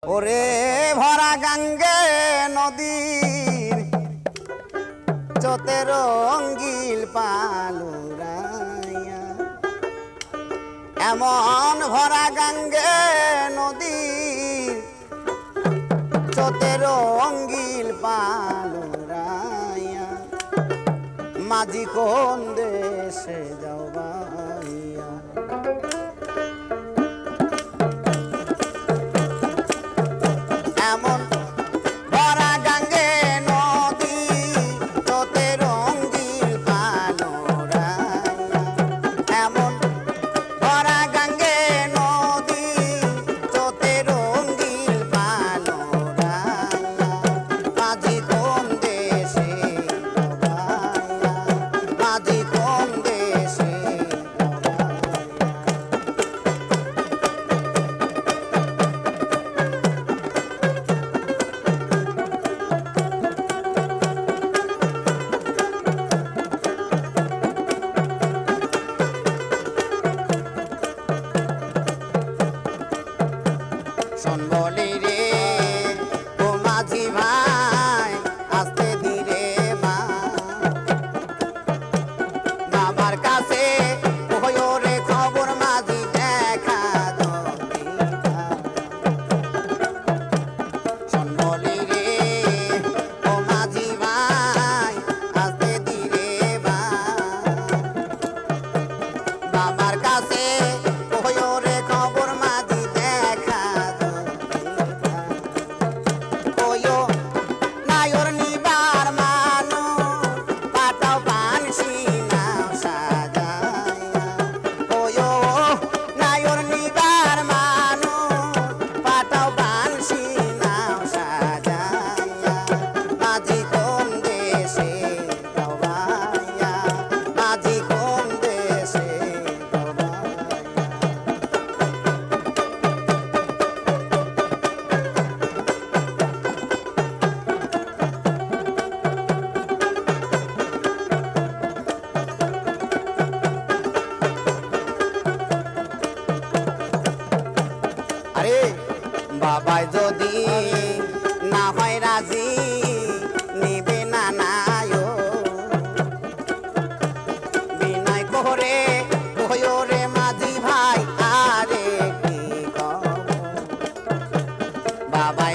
ওরে ভরা গাঙ্গে নদীর চতে রঙ্গিল পালুরাইয়া এমন ভরা গাঙ্গে নদীর চতে রঙ্গিল পালুরাইয়া মাঝি কোন দেশে যাও বাইয়া এমন ভরা গাঙ্গে নদী চতে রঙ্গিল পালুরাইয়া এমন ভরা গাঙ্গে নদী চতে রঙ্গিল পালুরাইয়া মাঝি কোন দেশে যাবাইয়া মাঝি কোন দেশে শোন বলি রে ও মাঝি ভাই আস্তে ধীরে মা বাবার কাছে কইও রে খবর মাঝি দেখা দিবা শোন বলি রে ও মাঝি ভাই আস্তে ধীরে মা বাবার কাছে কইও রে খবর মাঝি দেখা কইও নায়র নিবার মানো পাটাও পানসি নাও সাজাইয়া কইও নায়র নিবার মানো পাটাও পানসি নাও সাজাইয়া মাঝি কোন দেশে যাও বাইয়া মাঝি কোন দেশে যাও বাইয়া আরে বাবাই যদি না হয় রাজি নিবে না নায়ো বিনয় করে কইও রে মাঝি ভাই আরে কি কব বাবাই